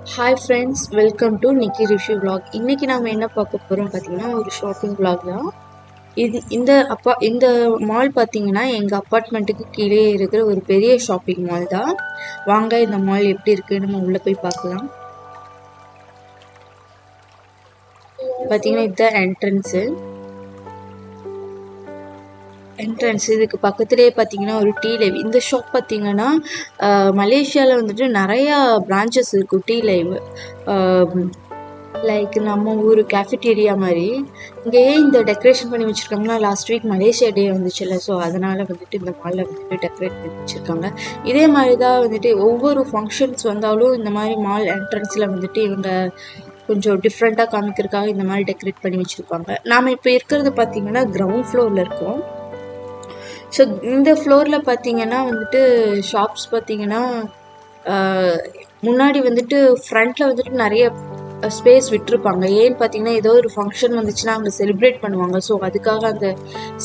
Hi friends, welcome to Nikki review vlog. இன்னைக்கு நாம என்ன பார்க்க போறோம் பார்த்தீங்கன்னா, ஒரு ஷாப்பிங் vlog தான். இந்த மால் பார்த்தீங்கன்னா எங்க அப்பார்ட்மெண்ட்டுக்கு கீழே இருக்கிற ஒரு பெரிய ஷாப்பிங் மால் தான். வாங்க இந்த மால் எப்படி இருக்கு நம்ம உள்ள போய் பார்க்கலாம். பார்த்தீங்கன்னா இதுதான் என்ட்ரன்ஸ். இதுக்கு பக்கத்துலேயே பார்த்தீங்கன்னா ஒரு டீ லைவ். இந்த ஷாப் பார்த்தீங்கன்னா மலேசியாவில் வந்துட்டு நிறையா பிரான்ச்சஸ் இருக்கும் டீ லைவ். லைக் நம்ம ஊர் கேஃபிடேரியா மாதிரி. இங்கே ஏன் இந்த டெக்கரேஷன் பண்ணி வச்சுருக்காங்கன்னா, லாஸ்ட் வீக் மலேசியா டே வந்துச்சுல்ல, ஸோ அதனால் வந்துட்டு இந்த மாலில் வந்துட்டு டெக்கரேட் பண்ணி வச்சுருக்காங்க. இதே மாதிரி தான் வந்துட்டு ஒவ்வொரு ஃபங்க்ஷன்ஸ் வந்தாலும் இந்த மாதிரி மால் என்ட்ரன்ஸில் வந்துட்டு இவங்க கொஞ்சம் டிஃப்ரெண்ட்டாக காமிக்கிறதுக்காக இந்த மாதிரி டெக்கரேட் பண்ணி வச்சுருப்பாங்க. நாம் இப்போ இருக்கிறது பார்த்திங்கன்னா கிரவுண்ட் ஃப்ளோரில் இருக்கோம். ஸோ இந்த ஃப்ளோரில் பார்த்தீங்கன்னா வந்துட்டு ஷாப்ஸ் பார்த்தீங்கன்னா முன்னாடி வந்துட்டு ஃப்ரண்ட்டில் வந்துட்டு நிறைய ஸ்பேஸ் விட்டுருப்பாங்க. ஏன்னு பார்த்தீங்கன்னா ஏதோ ஒரு ஃபங்க்ஷன் வந்துச்சுன்னா அங்கே செலிப்ரேட் பண்ணுவாங்க. ஸோ அதுக்காக அந்த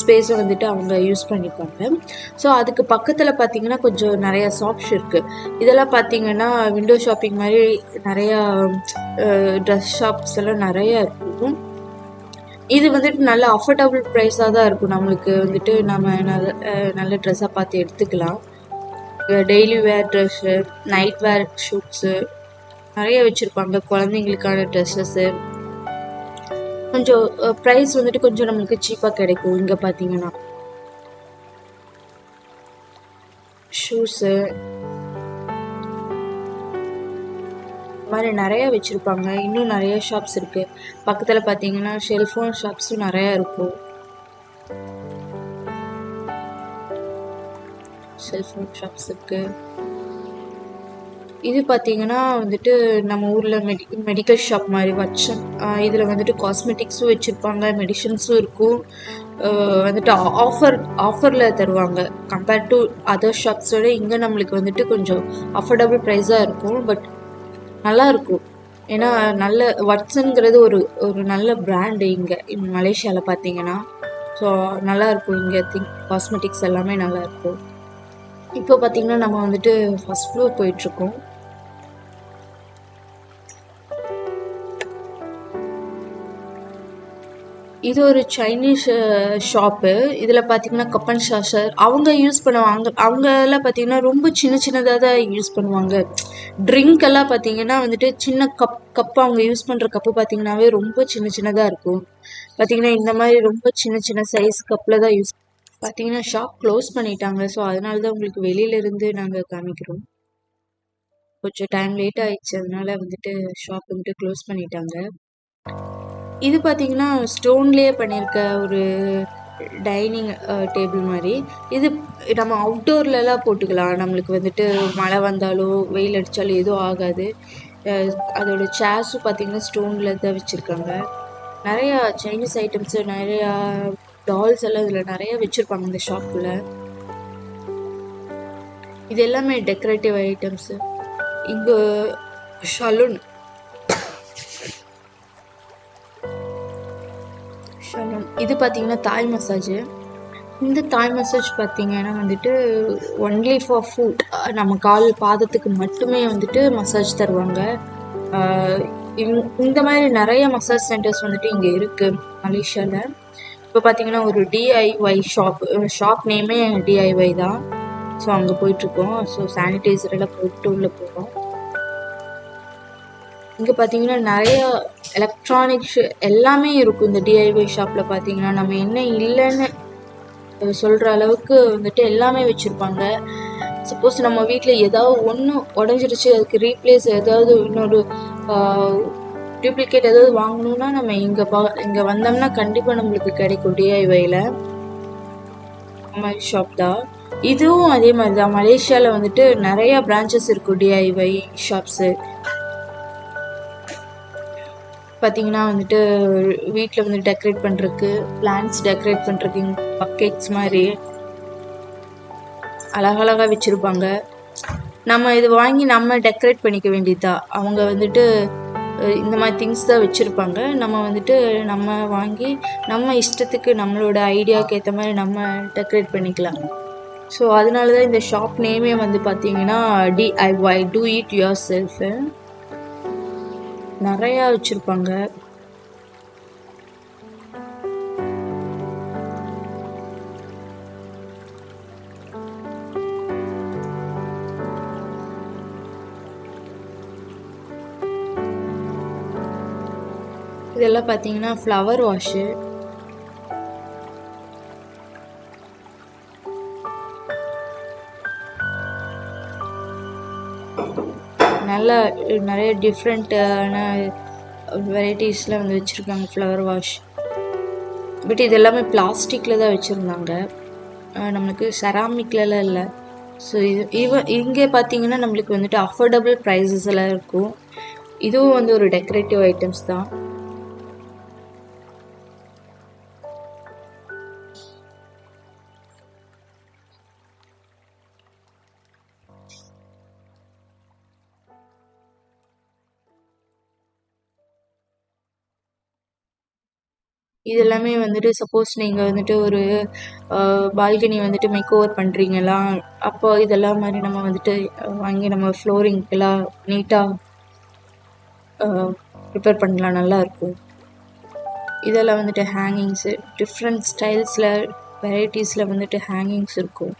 ஸ்பேஸை வந்துட்டு அவங்க யூஸ் பண்ணிப்பாங்க. ஸோ அதுக்கு பக்கத்தில் பார்த்தீங்கன்னா கொஞ்சம் நிறையா ஷாப்ஸ் இருக்குது. இதெல்லாம் பார்த்தீங்கன்னா விண்டோ ஷாப்பிங் மாதிரி நிறையா ட்ரெஸ் ஷாப்ஸ் எல்லாம் நிறையா இருக்கும். இது வந்துட்டு நல்ல அஃபோர்டபுள் ப்ரைஸாக தான் இருக்கும். நம்மளுக்கு வந்துட்டு நம்ம நல்ல ட்ரெஸ்ஸாக பார்த்து எடுத்துக்கலாம். டெய்லி வேர் ட்ரெஸ்ஸு, நைட் வேர் ஷூட்ஸு நிறைய வச்சுருப்பாங்க. குழந்தைங்களுக்கான ட்ரெஸ்ஸஸ்ஸு கொஞ்சம் ப்ரைஸ் வந்துட்டு கொஞ்சம் நம்மளுக்கு சீப்பாக கிடைக்கும். இங்கே பார்த்தீங்கன்னா ஷூஸு மாதிரி நிறைய வச்சுருப்பாங்க. இன்னும் நிறைய ஷாப்ஸ் இருக்குது. பக்கத்தில் பார்த்தீங்கன்னா செல்ஃபோன் ஷாப்ஸும் நிறையா இருக்கும். செல்ஃபோன் ஷாப்ஸ் இருக்குது. இது பார்த்தீங்கன்னா வந்துட்டு நம்ம ஊரில் மெடிக்கல் ஷாப் மாதிரி வச்சோம். இதில் வந்துட்டு காஸ்மெட்டிக்ஸும் வச்சுருப்பாங்க, மெடிசன்ஸும் இருக்கும். வந்துட்டு ஆஃபரில் தருவாங்க. கம்பேர்ட் டு அதர் ஷாப்ஸோட இங்கே நம்மளுக்கு வந்துட்டு கொஞ்சம் அஃபோர்டபுள் ப்ரைஸாக இருக்கும். பட் நல்லா இருக்கும். ஏன்னா நல்ல வட்ஸுங்கிறது ஒரு நல்ல பிராண்டு இங்கே மலேசியாவில் பார்த்தீங்கன்னா. ஸோ நல்லாயிருக்கும். இங்கே காஸ்மெட்டிக்ஸ் எல்லாமே நல்லாயிருக்கும். இப்போ பார்த்தீங்கன்னா நம்ம வந்துட்டு ஃபர்ஸ்ட் ஃப்ளோர் போயிட்டுருக்கோம். இது ஒரு சைனீஸ் ஷாப்பு. இதில் பார்த்தீங்கன்னா கப்பன் சாஷர் அவங்க யூஸ் பண்ணுவாங்க. அவங்க எல்லாம் பார்த்தீங்கன்னா ரொம்ப சின்னதாக தான் யூஸ் பண்ணுவாங்க. ட்ரிங்க் எல்லாம் பார்த்தீங்கன்னா வந்துட்டு சின்ன கப்பு அவங்க யூஸ் பண்ணுற கப்பு பார்த்தீங்கன்னாவே ரொம்ப சின்னதாக இருக்கும். பார்த்தீங்கன்னா இந்த மாதிரி ரொம்ப சின்ன சைஸ் கப்பில் தான் யூஸ். பார்த்தீங்கன்னா ஷாப் க்ளோஸ் பண்ணிட்டாங்க. ஸோ அதனால தான் உங்களுக்கு வெளியிலேருந்து நாங்கள் காமிக்கிறோம். கொஞ்சம் டைம் லேட் ஆயிடுச்சு, அதனால வந்துட்டு ஷாப் வந்துட்டு க்ளோஸ் பண்ணிட்டாங்க. இது பார்த்தீங்கன்னா ஸ்டோன்லேயே பண்ணியிருக்க ஒரு டைனிங் டேபிள் மாதிரி. இது நம்ம அவுட்டோர்லலாம் போட்டுக்கலாம். நம்மளுக்கு வந்துட்டு மழை வந்தாலோ வெயில் அடித்தாலும் எதுவும் ஆகாது. அதோட சேர்ஸும் பார்த்தீங்கன்னா ஸ்டோனில் தான் வச்சுருக்காங்க. நிறையா சைனீஸ் ஐட்டம்ஸு, நிறையா டால்ஸ் எல்லாம் இதில் நிறைய வச்சுருப்பாங்க இந்த ஷாப்பில். இது எல்லாமே டெக்கரேட்டிவ் ஐட்டம்ஸு. இங்கே சலூன் இது பார்த்தீங்கன்னா தாய் மசாஜ். இந்த தாய் மசாஜ் பார்த்தீங்கன்னா வந்துட்டு ஒன்லி ஃபார் ஃபுட். நம்ம கால் பாதத்துக்கு மட்டுமே வந்துட்டு மசாஜ் தருவாங்க. இந்த மாதிரி நிறைய மசாஜ் சென்டர்ஸ் வந்துட்டு இங்கே இருக்குது மலேசியாவில். இப்போ பார்த்தீங்கன்னா ஒரு டிஐஒய் ஷாப் நேமே டிஐஒய் தான். ஸோ அங்கே போயிட்டுருக்கோம். ஸோ சானிடைசர் எல்லாம் போட்டு உள்ளே போகிறோம். இங்கே பார்த்தீங்கன்னா நிறைய எலக்ட்ரானிக்ஸ் எல்லாமே இருக்கும். இந்த டிஐஒய் ஷாப்பில் பார்த்தீங்கன்னா நம்ம என்ன இல்லைன்னு சொல்கிற அளவுக்கு வந்துட்டு எல்லாமே வச்சுருப்பாங்க. சப்போஸ் நம்ம வீட்டில் ஏதாவது ஒன்று உடஞ்சிருச்சு, அதுக்கு ரீப்ளேஸ் ஏதாவது இன்னொரு டூப்ளிகேட் ஏதாவது வாங்கணுன்னா நம்ம இங்கே வந்தோம்னா கண்டிப்பாக நம்மளுக்கு கிடைக்கும் டிஐஒயில். அந்த மாதிரி ஷாப் தான் இதுவும். அதே மாதிரி தான் மலேசியாவில் வந்துட்டு நிறையா பிரான்ச்சஸ் இருக்கும் டிஐஒய் ஷாப்ஸு. பார்த்தீங்கன்னா வந்துட்டு வீட்டில் வந்து டெக்கரேட் பண்ணுறதுக்கு, பிளான்ட்ஸ் டெக்கரேட் பண்ணுறதுக்கு பக்கெட்ஸ் மாதிரி அழகழகாக வச்சுருப்பாங்க. நம்ம இது வாங்கி நம்ம டெக்கரேட் பண்ணிக்க வேண்டியதா. அவங்க வந்துட்டு இந்த மாதிரி திங்ஸ் தான் வச்சுருப்பாங்க. நம்ம வந்துட்டு நம்ம வாங்கி நம்ம இஷ்டத்துக்கு நம்மளோட ஐடியாவுக்கு ஏற்ற மாதிரி நம்ம டெக்கரேட் பண்ணிக்கலாம். ஸோ அதனால தான் இந்த ஷாப் நேமே வந்து பார்த்தீங்கன்னா DIY, do it your shelf. நிறையா வச்சுருப்பாங்க. இதெல்லாம் பார்த்தீங்கன்னா ஃப்ளவர் வாஷு. நல்லா நிறைய டிஃப்ரெண்ட்டான வெரைட்டிஸில் வந்து வச்சுருக்காங்க ஃப்ளவர் வாஷ். பட் இது எல்லாமே பிளாஸ்டிக்கில் தான் வச்சுருந்தாங்க, நம்மளுக்கு செராமிக்லலாம் இல்லை. ஸோ இங்கே பார்த்தீங்கன்னா நம்மளுக்கு வந்துட்டு அஃபோர்டபுள் ப்ரைஸஸ் எல்லாம் இருக்கும். இதுவும் வந்து ஒரு டெக்கரேட்டிவ் ஐட்டம்ஸ் தான். இது எல்லாமே வந்துட்டு சப்போஸ் நீங்கள் வந்துட்டு ஒரு பால்கனி வந்துட்டு மேக் ஓவர் பண்ணுறீங்களா, அப்போ இதெல்லாம் மாதிரி நம்ம வந்துட்டு வாங்கி நம்ம ஃப்ளோரிங்க்கெல்லாம் நீட்டாக ப்ரிப்பேர் பண்ணலாம், நல்லாயிருக்கும். இதெல்லாம் வந்துட்டு ஹேங்கிங்ஸு, டிஃப்ரெண்ட் ஸ்டைல்ஸில் வெரைட்டிஸில் வந்துட்டு ஹேங்கிங்ஸ் இருக்கும்.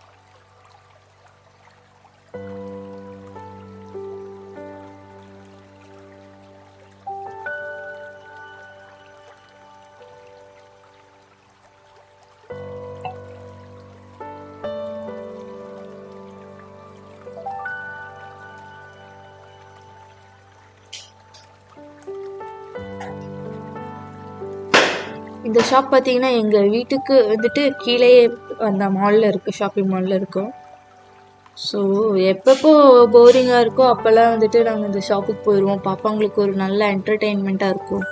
இந்த ஷாப் பார்த்தீங்கன்னா எங்கள் வீட்டுக்கு வந்துட்டு கீழேயே அந்த மாலில் இருக்குது, ஷாப்பிங் மாலில் இருக்கும். ஸோ எப்பப்போ போரிங்காக இருக்கோ அப்போல்லாம் வந்துட்டு நாங்கள் இந்த ஷாப்புக்கு போயிடுவோம். பாப்பாங்களுக்கு ஒரு நல்ல என்டர்டெயின்மெண்ட்டாக இருக்கும்.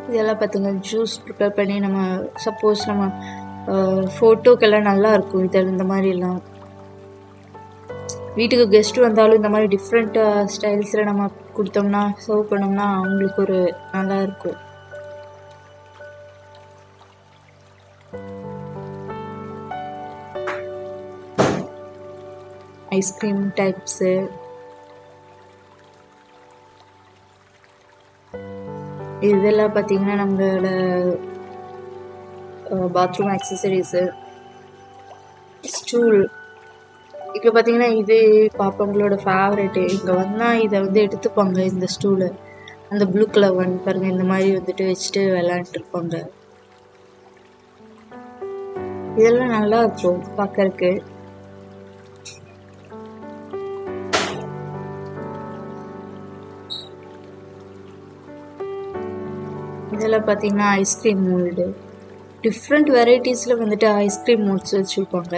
இதெல்லாம் பார்த்துங்க, ஜூஸ் ப்ரிப்பேர் பண்ணி நம்ம சப்போஸ் நம்ம ஃபோட்டோக்கெல்லாம் நல்லா இருக்கும். இதில் இந்த மாதிரிலாம் வீட்டுக்கு கெஸ்ட் வந்தாலும் இந்த மாதிரி டிஃப்ரெண்ட் ஸ்டைல்ஸில் நம்ம கொடுத்தோம்னா, சர்வ் பண்ணோம்னா அவங்களுக்கு ஒரு நல்லா இருக்கும். ஐஸ்கிரீம் டைப்ஸு, இதெல்லாம் பார்த்தீங்கன்னா நம்மளோட பாத்ரூம் ஆக்சசரிஸு, ஸ்டூல். இப்போ பார்த்தீங்கன்னா இது பாப்பாங்களோட ஃபேவரெட்டு. இங்கே வந்தால் இதை வந்து எடுத்துப்பாங்க, இந்த ஸ்டூலு. அந்த ப்ளூ கலர் ஒன் பாருங்கள், இந்த மாதிரி வந்துட்டு வச்சுட்டு விளாண்டுருப்பாங்க. இதெல்லாம் நல்லா இருக்கும் பார்க்கறக்கு. இதெல்லாம் பார்த்தீங்கன்னா ஐஸ்கிரீம் மோல்டு, டிஃப்ரெண்ட் வெரைட்டிஸில் வந்துட்டு ஐஸ்கிரீம் மோல்ட்ஸ் வச்சுருப்பாங்க.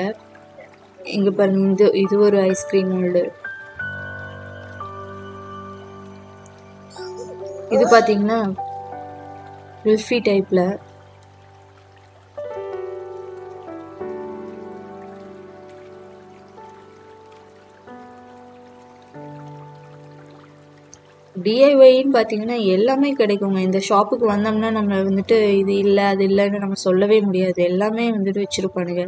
இங்கே பாருங்க, இது ஒரு ஐஸ்கிரீம் மோல்டு. இது பார்த்தீங்கன்னா குல்ஃபி டைப்பில். டிஐஒய்ன்னு பார்த்தீங்கன்னா எல்லாமே கிடைக்குங்க. இந்த ஷாப்புக்கு வந்தோம்னா நம்ம வந்துட்டு இது இல்லை அது இல்லைன்னு நம்ம சொல்லவே முடியாது, எல்லாமே வந்துட்டு வச்சுருப்பானுங்க.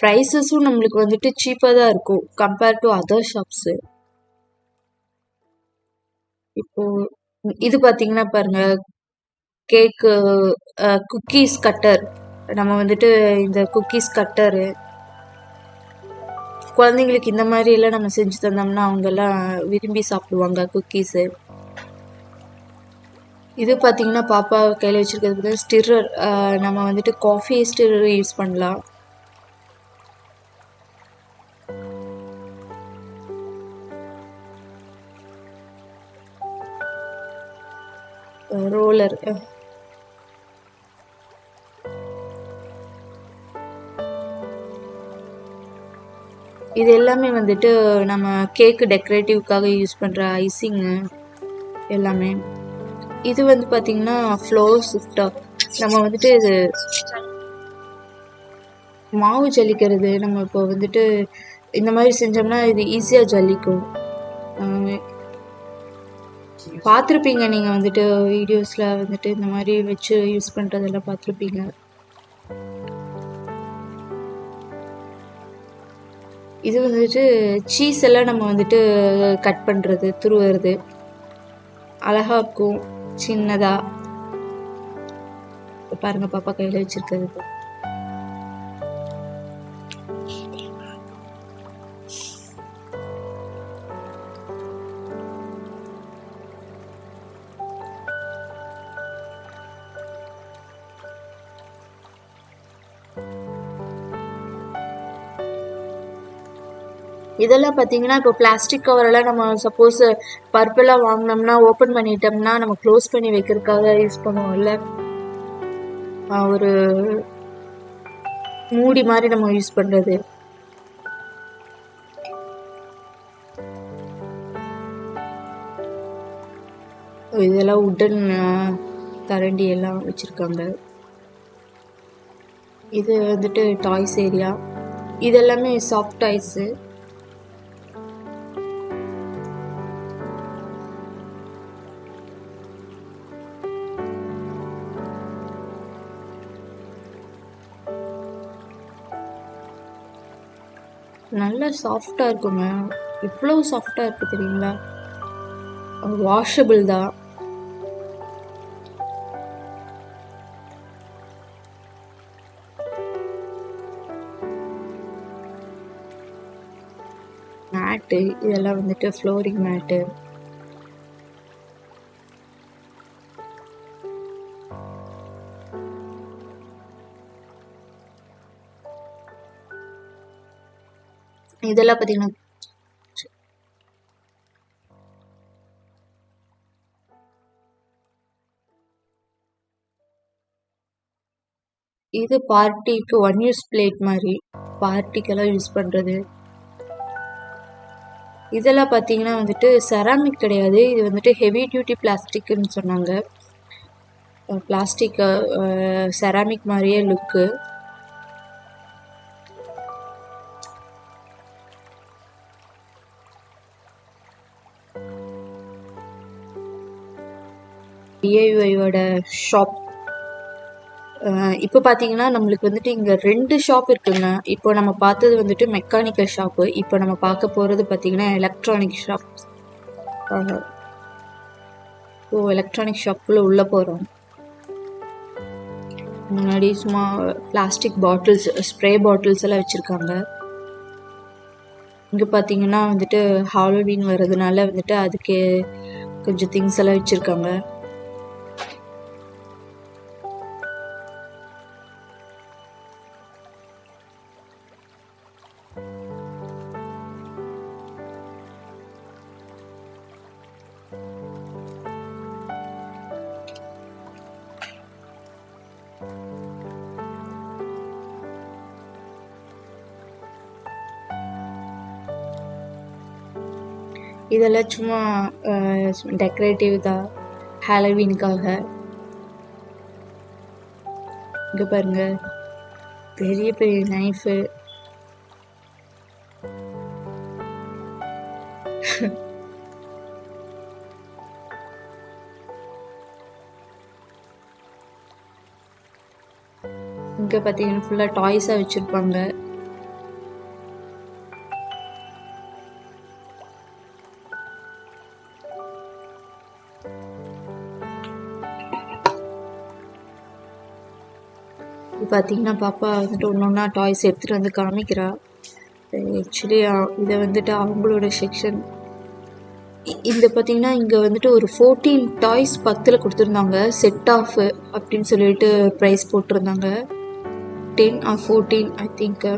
ப்ரைஸஸும் நம்மளுக்கு வந்துட்டு சீப்பாக தான் இருக்கும் கம்பேர் டு அதர் ஷாப்ஸு. இப்போது இது பார்த்தீங்கன்னா பாருங்க, கேக்கு, குக்கீஸ் கட்டர். நம்ம வந்துட்டு இந்த குக்கீஸ் கட்டரு குழந்தைங்களுக்கு இந்த மாதிரி எல்லாம் நம்ம செஞ்சு தந்தோம்னா அவங்கெல்லாம் விரும்பி சாப்பிடுவாங்க குக்கீஸு. இது பார்த்தீங்கன்னா பாப்பா கையில் வச்சுருக்கிறது ஸ்டிரர். நம்ம வந்துட்டு காஃபி ஸ்டிரர் யூஸ் பண்ணலாம். ரோலர், இது எல்லாமே வந்துட்டு நம்ம கேக்கு டெக்கரேட்டிவ்க்காக யூஸ் பண்ணுற ஐசிங்கு எல்லாமே. இது வந்து பார்த்திங்கன்னா ஃப்ளோர் சிஃப்டர். நம்ம வந்துட்டு இது மாவு ஜலிக்கிறது, நம்ம இப்போ வந்துட்டு இந்த மாதிரி செஞ்சோம்னா இது ஈஸியாக ஜல்லிக்கும். பார்த்துருப்பீங்க நீங்கள் வந்துட்டு வீடியோஸில் வந்துட்டு இந்த மாதிரி வச்சு யூஸ் பண்ணுறதெல்லாம் பார்த்துருப்பீங்க. இது வந்துட்டு சீஸ் எல்லாம் நம்ம வந்துட்டு கட் பண்ணுறது, துருவுறது அழகாக இருக்கும் சின்னதாக. பாருங்க பாப்பா கையில் வச்சிருக்கிறது. இதெல்லாம் பார்த்தீங்கன்னா இப்போ பிளாஸ்டிக் கவரெல்லாம் நம்ம சப்போஸ் பருப்பெல்லாம் வாங்கினோம்னா ஓப்பன் பண்ணிட்டோம்னா நம்ம க்ளோஸ் பண்ணி வைக்கிறதுக்காக யூஸ் பண்ணுவோம்ல, ஒரு மூடி மாதிரி நம்ம யூஸ் பண்ணுறது. இதெல்லாம் உட்டன் கரண்டி எல்லாம் வச்சுருக்காங்க. இது வந்துட்டு டாய்ஸ் ஏரியா. இதெல்லாமே சாஃப்ட் டாய்ஸு. நல்லா சாஃப்டாக இருக்குங்க. இவ்வளோ சாஃப்டாக இருக்குது தெரியுங்களா? வாஷபிள் தான். மேட்டு இதெல்லாம் வந்துட்டு ஃப்ளோரிங் மேட்டு. இதெல்லாம் பார்த்தீங்கன்னா இது பார்ட்டிக்கு 1 யூஸ் பிளேட் மாதிரி பார்ட்டிக்கெல்லாம் யூஸ் பண்ணுறது. இதெல்லாம் பார்த்தீங்கன்னா வந்துட்டு செராமிக் கிடையாது, இது வந்துட்டு ஹெவி டியூட்டி பிளாஸ்டிக்னு சொன்னாங்க. பிளாஸ்டிக் செராமிக் மாதிரியே லுக்கு. டிஐஒயோட ஷாப். இப்போ பார்த்தீங்கன்னா நம்மளுக்கு வந்துட்டு இங்கே 2 ஷாப் இருக்குங்க. இப்போ நம்ம பார்த்தது வந்துட்டு மெக்கானிக்கல் ஷாப்பு. இப்போ நம்ம பார்க்க போகிறது பார்த்தீங்கன்னா எலக்ட்ரானிக் ஷாப். ஸோ எலக்ட்ரானிக் ஷாப்புக்குள்ளே உள்ளே போகிறோம். முன்னாடி சும்மா பிளாஸ்டிக் பாட்டில்ஸ், ஸ்ப்ரே பாட்டில்ஸ் எல்லாம் வச்சுருக்காங்க. இங்கே பார்த்தீங்கன்னா வந்துட்டு ஹாலோவீன் வர்றதுனால வந்துட்டு அதுக்கு கொஞ்சம் திங்ஸ் எல்லாம் வச்சுருக்காங்க. இதெல்லாம் சும்மா டெக்கரேட்டிவ் தான், ஹாலோவீனுக்காக. இங்கே பாருங்க பெரிய பெரிய நைஃபு. இங்கே பார்த்தீங்கன்னா ஃபுல்லாக டாய்ஸாக வச்சுருப்பாங்க. இது பார்த்தீங்கன்னா பாப்பா வந்துட்டு ஒன்று ஒன்றா டாய்ஸ் எடுத்துகிட்டு வந்து காமிக்கிறா. ஆக்சுவலி இதை வந்துட்டு அவங்களோட செக்ஷன். இந்த பார்த்தீங்கன்னா இங்கே வந்துட்டு ஒரு 14 டாய்ஸ் 10ல் கொடுத்துருந்தாங்க. செட் ஆஃப் அப்படின்னு சொல்லிட்டு ப்ரைஸ் போட்டிருந்தாங்க. 10 or 14 ஐ திங்க்.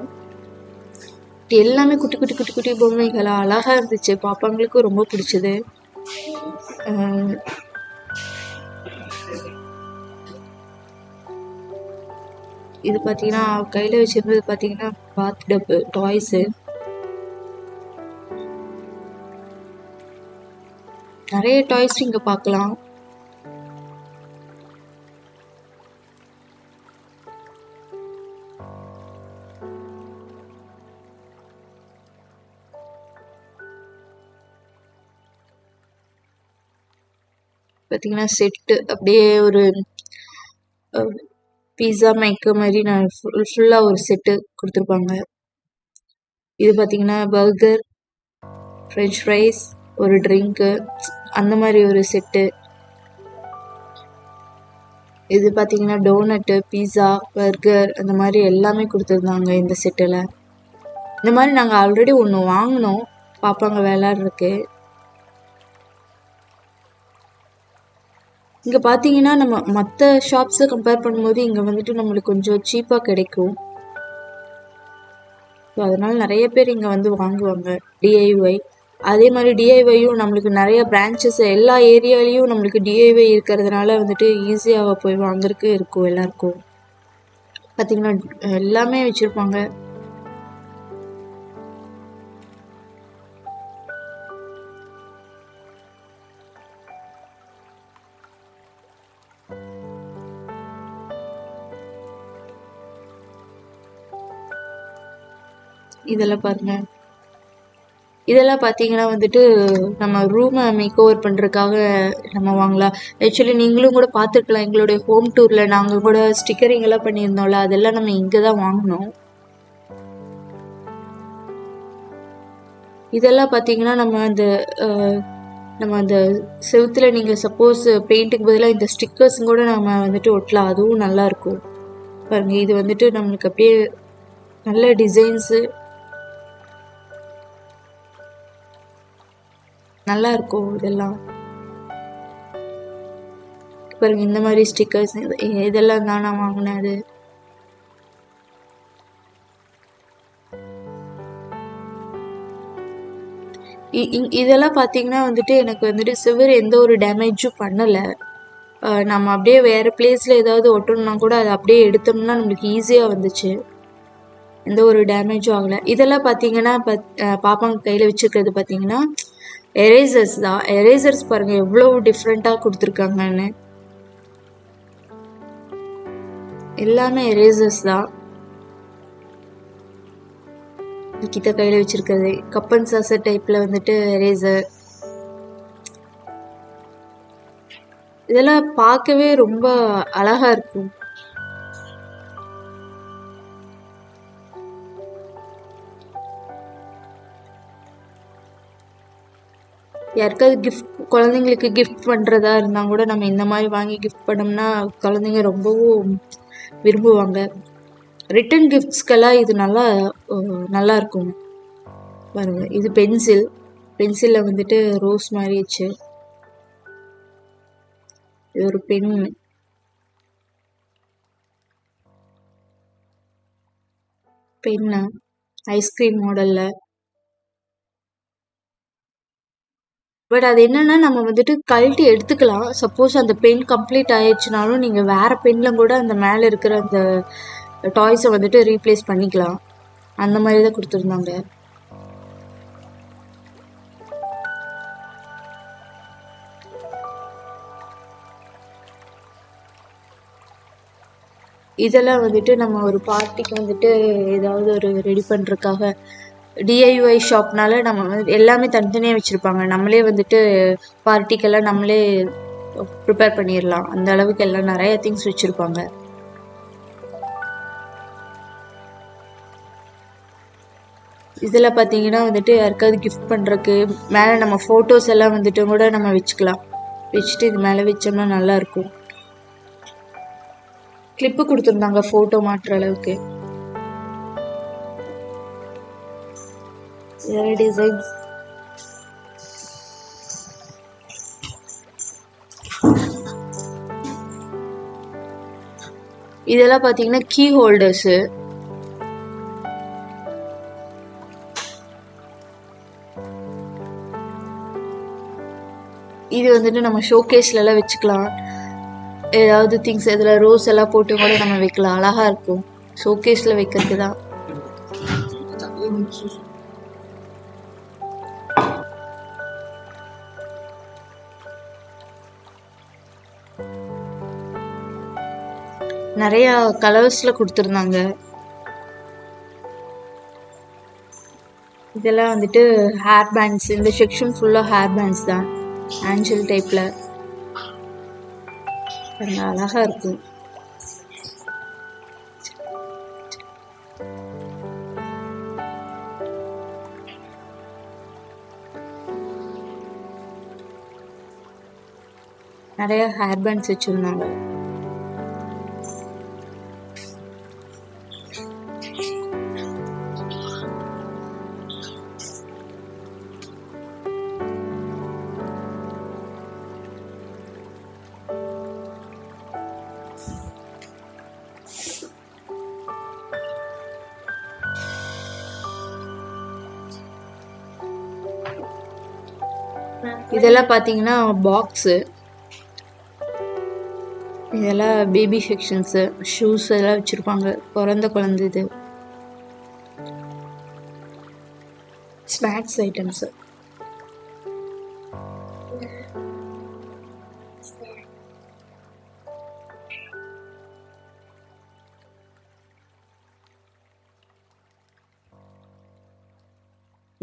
எல்லாமே குட்டி குட்டி குட்டி குட்டி பொம்மைகளா அழகாக இருந்துச்சு. பாப்பாங்களுக்கும் ரொம்ப பிடிச்சது. இது பார்த்தீங்கன்னா கையில் வச்சிருந்தது பார்த்தீங்கன்னா பாத் டப்பு டாய்ஸு. நிறைய டாய்ஸ் இங்கே பார்க்கலாம். பார்த்தீங்கன்னா செட்டு அப்படியே ஒரு பீஸா மேக்கர் மாதிரி நான் ஃபுல்லாக ஒரு செட்டு கொடுத்துருப்பாங்க. இது பார்த்தீங்கன்னா பர்கர், ஃப்ரெஞ்ச் ஃப்ரைஸ், ஒரு ட்ரிங்க்கு, அந்த மாதிரி ஒரு செட்டு. இது பார்த்தீங்கன்னா டோனட்டு, பீஸா, பர்கர் அந்த மாதிரி எல்லாமே கொடுத்துருந்தாங்க இந்த செட்டில். இந்த மாதிரி நாங்கள் ஆல்ரெடி ஒன்று வாங்கினோம் பாப்பாங்க விளையாடுறதுக்கு. இங்கே பார்த்தீங்கன்னா நம்ம மற்ற ஷாப்ஸை கம்பேர் பண்ணும்போது இங்கே வந்துட்டு நம்மளுக்கு கொஞ்சம் சீப்பாக கிடைக்கும். ஸோ அதனால் நிறைய பேர் இங்கே வந்து வாங்குவாங்க டிஐஒய். அதே மாதிரி டிஐஒயும் நம்மளுக்கு நிறைய பிரான்ச்சஸ் எல்லா ஏரியாலையும் நம்மளுக்கு டிஐஒய் இருக்கிறதுனால வந்துட்டு ஈஸியாக போய் வாங்குறதுக்கு இருக்கும் எல்லாருக்கும். பார்த்தீங்கன்னா எல்லாமே வச்சுருப்பாங்க. இதெல்லாம் பாருங்க. இதெல்லாம் பார்த்தீங்கன்னா வந்துட்டு நம்ம ரூமை மேக் ஓவர் பண்ணுறதுக்காக நம்ம வாங்கலாம். ஆக்சுவலி நீங்களும் கூட பார்த்துருக்கலாம், எங்களுடைய ஹோம் டூரில் நாங்கள் கூட ஸ்டிக்கரிங் எல்லாம் பண்ணியிருந்தோம்ல, அதெல்லாம் நம்ம இங்கே தான் வாங்கினோம். இதெல்லாம் பார்த்தீங்கன்னா நம்ம அந்த செவுத்துல நீங்கள் சப்போஸ் பெயிண்ட்டுக்கு பதிலாக இந்த ஸ்டிக்கர்ஸும் கூட நம்ம வந்துட்டு ஒட்டலாம், அதுவும் நல்லாயிருக்கும். பாருங்க, இது வந்துட்டு நம்மளுக்கு அப்படியே நல்ல டிசைன்ஸு நல்லா இருக்கும். இதெல்லாம் பாருங்க, இந்த மாதிரி ஸ்டிக்கர்ஸ் இதெல்லாம் தான் நான் வாங்கினது. இதெல்லாம் பார்த்தீங்கன்னா வந்துட்டு எனக்கு வந்துட்டு சிவர் எந்த ஒரு டேமேஜும் பண்ணலை. நம்ம அப்படியே வேறு பிளேஸில் ஏதாவது ஒட்டணும்னா கூட அதை அப்படியே எடுத்தோம்னா நம்மளுக்கு ஈஸியாக வந்துச்சு, எந்த ஒரு டேமேஜும் ஆகலை. இதெல்லாம் பார்த்தீங்கன்னா பாப்பாங்க கையில் வச்சுருக்கிறது பார்த்தீங்கன்னா எரேசர்ஸ் தான். எரேசர்ஸ் பாருங்கள் எவ்வளோ டிஃப்ரெண்ட்டாக கொடுத்துருக்காங்கன்னு. எல்லாமே எரேசர்ஸ் தான். கிட்ட கையில் வச்சிருக்கிறது கப்பன் சாசர் டைப்பில் வந்துட்டு எரேசர். இதெல்லாம் பார்க்கவே ரொம்ப அழகா இருக்கும். யாருக்காவது கிஃப்ட், குழந்தைங்களுக்கு கிஃப்ட் பண்ணுறதா இருந்தால் கூட நம்ம இந்த மாதிரி வாங்கி கிஃப்ட் பண்ணோம்னா குழந்தைங்க ரொம்பவும் விரும்புவாங்க. ரிட்டன் கிஃப்ட்ஸ்க்கெல்லாம் இது நல்லா இருக்கும். பாருங்க, இது பென்சிலில் வந்துட்டு ரோஸ் மாதிரி வச்சு, இது ஒரு பென்னு ஐஸ்கிரீம் மாடலில். பட் அது என்னன்னா நம்ம வந்துட்டு கழட்டி எடுத்துக்கலாம். சப்போஸ் அந்த பென் கம்ப்ளீட் ஆயிடுச்சுனாலும் நீங்கள் வேற பென்னில் கூட அந்த மேலே இருக்கிற அந்த டாய்ஸை வந்துட்டு ரீப்ளேஸ் பண்ணிக்கலாம். அந்த மாதிரி தான் கொடுத்துருந்தாங்க. இதெல்லாம் வந்துட்டு நம்ம ஒரு பார்ட்டிக்கு வந்துட்டு ஏதாவது ஒரு ரெடி பண்ணுறதுக்காக டிஐஒய் ஷாப்னால நம்ம வந்து எல்லாமே தனித்தனியாக வச்சுருப்பாங்க. நம்மளே வந்துட்டு பார்ட்டிக்கெல்லாம் நம்மளே ப்ரிப்பேர் பண்ணிடலாம். அந்த அளவுக்கு எல்லாம் நிறைய திங்ஸ் வச்சுருப்பாங்க. இதில் பார்த்தீங்கன்னா வந்துட்டு யாருக்காவது கிஃப்ட் பண்ணுறதுக்கு மேலே நம்ம ஃபோட்டோஸ் எல்லாம் வந்துட்டு கூட நம்ம வச்சுக்கலாம். வச்சுட்டு இது மேலே வச்சோம்னா நல்லாயிருக்கும். கிளிப்பு கொடுத்துருந்தாங்க ஃபோட்டோ மாட்டுற அளவுக்கு. வேற டிசைன்ஸ் இதெல்லாம் பார்த்தீங்கன்னா கீ ஹோல்டர்ஸு. இது வந்துட்டு நம்ம ஷோகேஸ்லலாம் வச்சுக்கலாம். ஏதாவது திங்ஸ் இதில் ரோஸ் எல்லாம் போட்டு கூட நம்ம வைக்கலாம், அழகாக இருக்கும். ஷோகேஸில் வைக்கிறது தான். நிறையா கலர்ஸில் கொடுத்துருந்தாங்க. இதெல்லாம் வந்துட்டு ஹேர் பேண்ட்ஸ். இந்த செக்ஷன் ஃபுல்லாக ஹேர் பேண்ட்ஸ் தான், ஆஞ்சல் டைப்பில். பாருங்க, அழகா இருக்கும். நிறைய ஹேர் பேண்ட்ஸ் வச்சிருந்தாங்க. இதெல்லாம் பார்த்தீங்கன்னா பாக்ஸு, இதெல்லாம் பேபி செக்ஷன்ஸு, ஷூஸ் எல்லாம் வச்சுருப்பாங்க. பிறந்த குழந்தை இது. Snacks items.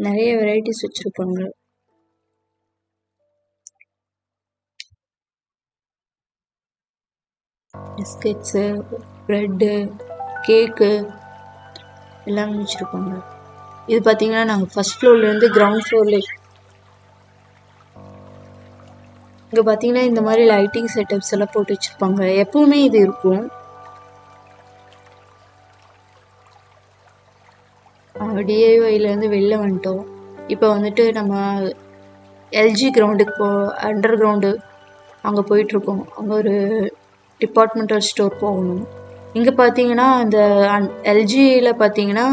நிறைய வெரைட்டிஸ் வச்சுருப்பாங்க. பிஸ்கெட்ஸு, ப்ரெட்டு, கேக்கு எல்லாமே வச்சுருப்பாங்க. இது பார்த்தீங்கன்னா நாங்கள் ஃபர்ஸ்ட் ஃப்ளோர்லேருந்து கிரவுண்ட் ஃப்ளோரில். இங்கே பார்த்தீங்கன்னா இந்த மாதிரி லைட்டிங் செட்டப்ஸ் எல்லாம் போட்டு வச்சுருப்பாங்க. எப்பவுமே இது இருக்கும். டிஐஒய்லேருந்து வெளில வந்துட்டோம். இப்போ வந்துட்டு நம்ம எல்ஜி கிரவுண்டுக்கு அண்டர் கிரவுண்டு அங்கே போயிட்டுருக்கோம். அங்கே ஒரு டிபார்ட்மெண்டல் ஸ்டோர் போகணும். இங்கே பார்த்தீங்கன்னா இந்த எல்ஜியில் பார்த்தீங்கன்னா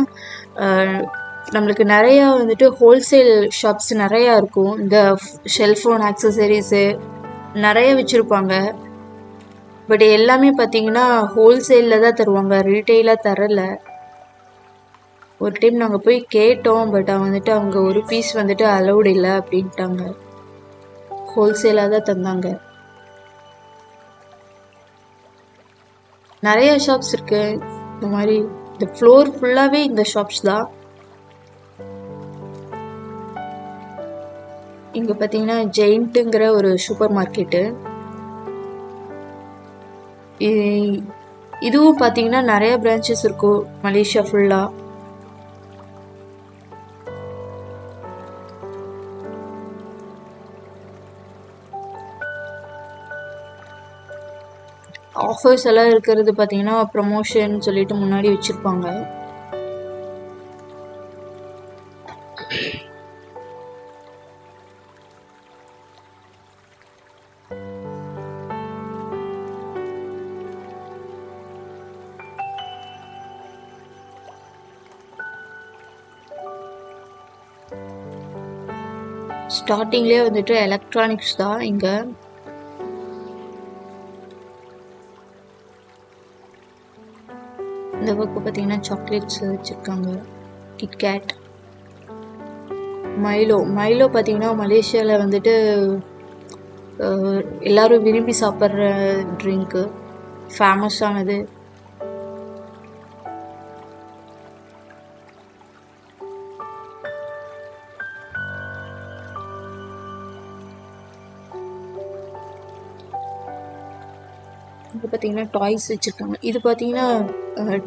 நம்மளுக்கு நிறையா வந்துட்டு ஹோல்சேல் ஷாப்ஸ் நிறையா இருக்கும். இந்த செல்ஃபோன் ஆக்சசரிஸு நிறைய வச்சுருப்பாங்க. பட் எல்லாமே பார்த்தீங்கன்னா ஹோல்சேலில் தான் தருவாங்க, ரீட்டெயிலாக தரலை. ஒரு டைம் நாங்கள் போய் கேட்டோம், பட் வந்துட்டு அவங்க ஒரு பீஸ் வந்துட்டு அலௌடு இல்லை அப்படின்ட்டாங்க. ஹோல்சேலாக தான் தந்தாங்க. நிறைய ஷாப்ஸ் இருக்கு. இந்த மாதிரி இந்த ஃப்ளோர் ஃபுல்லாகவே இந்த ஷாப்ஸ் தான். இங்கே பார்த்தீங்கன்னா ஜெயிண்ட்டுங்கிற ஒரு சூப்பர் மார்க்கெட்டு. இதுவும் பார்த்தீங்கன்னா நிறைய பிரான்ச்சஸ் இருக்கும் மலேசியா ஃபுல்லாக. ஆஃபர்ஸ் எல்லாம் இருக்கிறது பார்த்தீங்கன்னா ப்ரமோஷன் சொல்லிட்டு முன்னாடி வச்சுருப்பாங்க. ஸ்டார்டிங்லேயே வந்துட்டு எலக்ட்ரானிக்ஸ் தான் இங்கே. இந்த பக்கம் பார்த்தீங்கன்னா சாக்லேட்ஸ் வச்சுருக்காங்க. கிட்கேட், மைலோ பார்த்தீங்கன்னா மலேசியாவில் வந்துட்டு எல்லாரும் விரும்பி சாப்பிட்ற ட்ரிங்க்கு, ஃபேமஸானது. இது பார்த்தீங்கன்னா டாய்ஸ் வச்சுருக்காங்க. இது பார்த்தீங்கன்னா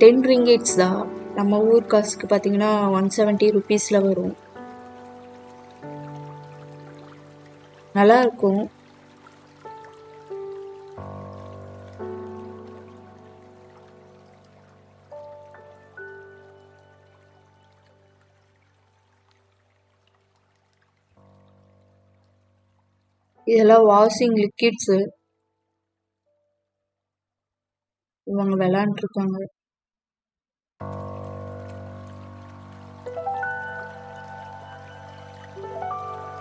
10 ரிங்கேட்ஸ் தான். நம்ம ஊர் காசுக்கு பார்த்தீங்கன்னா 170 ருபீஸில் வரும். நல்லா இருக்கும். இதெல்லாம் வாஷிங் லிக்விட்ஸு. இவங்க விளையாண்டுருக்காங்க.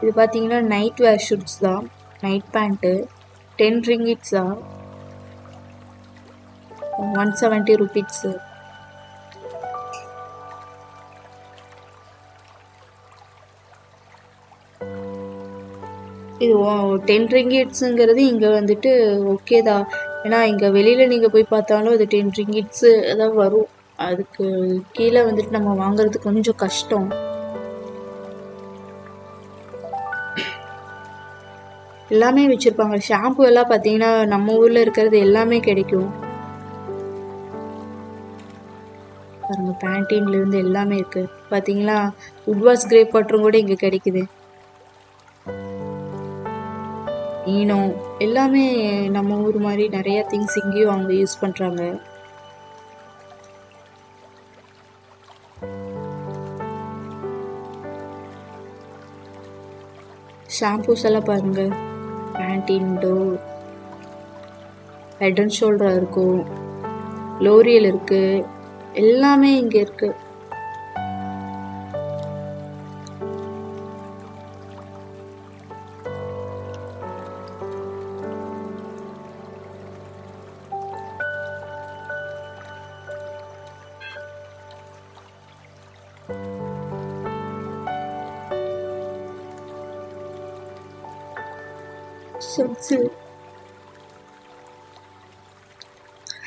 இது பார்த்தீங்கன்னா நைட் வேர் ஷூட்ஸ் தான். நைட் பேண்ட்டு 10 ரிங்கிட்ஸ் தான், 170 ருபீஸு. இது 10 ரிங்கிட்ஸுங்கிறது இங்கே வந்துட்டு ஓகே தான். ஏன்னா இங்கே வெளியில் நீங்கள் போய் பார்த்தாலும் அது 10 ரிங்கிட்ஸு தான் வரும். அதுக்கு கீழே வந்துட்டு நம்ம வாங்குறது கொஞ்சம் கஷ்டம். எல்லாமே வச்சுருப்பாங்க. ஷாம்பு எல்லாம் பார்த்தீங்கன்னா நம்ம ஊரில் இருக்கிறது எல்லாமே கிடைக்கும். பாருங்கள், பேண்டீன்லேருந்து எல்லாமே இருக்குது. பார்த்தீங்களா, உட்வாஸ் கிரேப் வாட்டரும் கூட இங்கே கிடைக்குது. ஈனோ எல்லாமே நம்ம ஊர் மாதிரி நிறைய திங்ஸ் இங்கேயும் அவங்க யூஸ் பண்ணுறாங்க. ஷாம்பூஸ் எல்லாம் பாருங்கள், பேண்டீன், டோவ், ஹெட் அண்ட் ஷோல்டர் இருக்கும், லோரியல் இருக்குது, எல்லாமே இங்கே இருக்குது.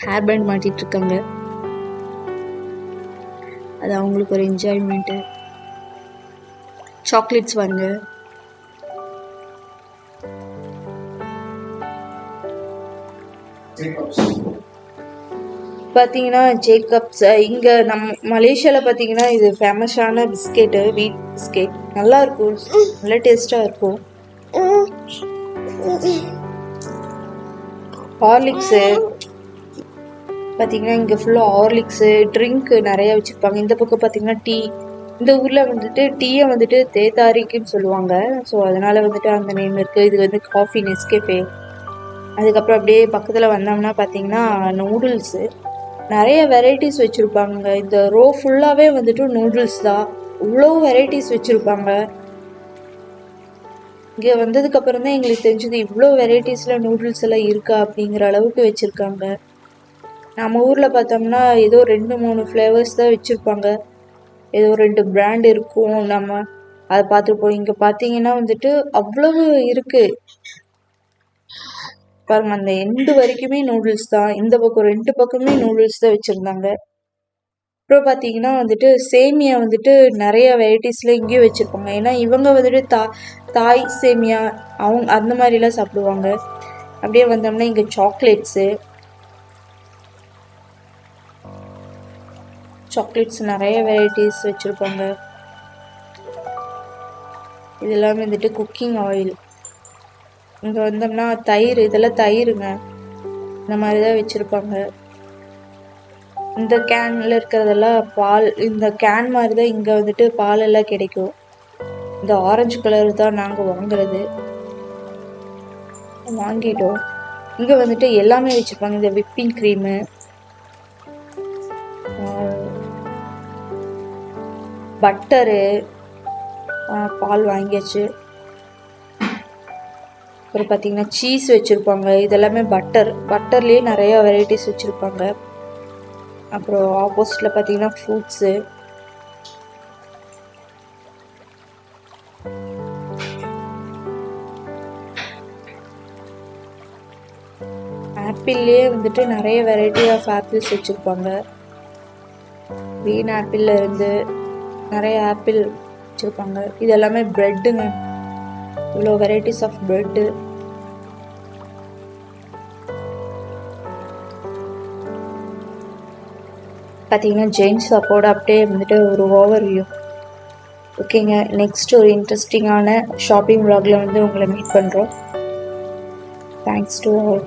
ஹேர் பேண்ட் மாட்டிட்டு இருக்காங்க. அது அவங்களுக்கு ஒரு என்ஜாய்மெண்ட்டு. சாக்லேட்ஸ் வாங்க. பார்த்தீங்கன்னா ஜேக்கப்ஸ், இங்கே மலேசியாவில் பார்த்தீங்கன்னா இது ஃபேமஸான பிஸ்கெட்டு, வீட் பிஸ்கெட். நல்லா இருக்கும், நல்லா டேஸ்ட்டாக இருக்கும். ஹார்லிக்ஸு பார்த்தீங்கன்னா இங்கே ஃபுல்லாக ஹார்லிக்ஸு, ட்ரிங்க்கு நிறையா வச்சுருப்பாங்க. இந்த பக்கம் பார்த்தீங்கன்னா டீ. இந்த ஊரில் வந்துட்டு டீயை வந்துட்டு தேத்தாரிக்குன்னு சொல்லுவாங்க. ஸோ அதனால் வந்துட்டு அந்த நேம் இருக்குது. இது வந்து காஃபி நெஸ்கேஃபே. அதுக்கப்புறம் அப்படியே பக்கத்தில் வந்தோம்னா பார்த்தீங்கன்னா நூடுல்ஸு, நிறைய வெரைட்டிஸ் வச்சுருப்பாங்க. இந்த ரோ ஃபுல்லாகவே வந்துட்டு நூடுல்ஸ் தான். இவ்வளோ வெரைட்டிஸ் வச்சுருப்பாங்க. இங்கே வந்ததுக்கப்புறம் தான் எங்களுக்கு தெரிஞ்சது இவ்வளோ வெரைட்டிஸில் நூடுல்ஸ் எல்லாம் இருக்கா அப்படிங்கிற அளவுக்கு வச்சுருக்காங்க. நம்ம ஊரில் பார்த்தோம்னா ஏதோ 2-3 ஃப்ளேவர்ஸ் தான் வச்சுருப்பாங்க. ஏதோ 2 பிராண்ட் இருக்கும், நம்ம அதை பார்த்துருப்போம். இங்கே பார்த்தீங்கன்னா வந்துட்டு அவ்வளவு இருக்குது பாருங்க. அந்த எண்டு வரைக்குமே நூடுல்ஸ் தான். இந்த பக்கம் 2 பக்கமே நூடுல்ஸ் தான் வச்சுருந்தாங்க. அப்புறம் பார்த்தீங்கன்னா வந்துட்டு சேமியா வந்துட்டு நிறைய வெரைட்டிஸில் இங்கேயும் வச்சுருப்பாங்க. ஏன்னா இவங்க வந்துட்டு தாய் சேமியா அவங்க அந்த மாதிரிலாம் சாப்பிடுவாங்க. அப்படியே வந்தோம்னா இங்கே சாக்லேட்ஸ் நிறைய வெரைட்டிஸ் வச்சுருப்பாங்க. இதெல்லாமே வந்துட்டு குக்கிங் ஆயில். இங்கே வந்தோம்னா தயிர், இதெல்லாம் தயிருங்க, இந்த மாதிரி தான் வச்சுருப்பாங்க. இந்த கேனில் இருக்கிறதெல்லாம் பால். இந்த கேன் மாதிரி தான் இங்கே வந்துட்டு பால் எல்லாம் கிடைக்கும். இந்த ஆரஞ்சு கலர் தான் நாங்கள் வாங்கிட்டோம். இங்கே வந்துட்டு எல்லாமே வச்சுருப்பாங்க. இந்த விப்பிங் க்ரீமு, பட்டரு, பால் வாங்கியாச்சு. அப்புறம் பார்த்தீங்கன்னா சீஸ் வச்சுருப்பாங்க. இதெல்லாமே பட்டர்லேயே நிறையா வெரைட்டிஸ் வச்சுருப்பாங்க. அப்புறம் ஆப்போசிட்டில் பார்த்தீங்கன்னா ஃப்ரூட்ஸு, ஆப்பிள்லேயே வந்துட்டு நிறைய வெரைட்டி ஆஃப் ஆப்பிள்ஸ் வச்சுருப்பாங்க. க்ரீன் ஆப்பிளில் இருந்து நிறைய ஆப்பிள் வச்சுருப்பாங்க. இது எல்லாமே ப்ரெட்டுங்க, இவ்வளோ வெரைட்டிஸ் ஆஃப் ப்ரெட்டு. பார்த்தீங்கன்னா ஜெயின்ஸ் ஷாப்போட அப்படியே வந்துட்டு ஒரு ஓவர்வியூ. ஓகேங்க, நெக்ஸ்ட் ஒரு இன்ட்ரெஸ்டிங்கான ஷாப்பிங் vlogல வந்து உங்களை மீட் பண்ணுறோம். Thanks to all.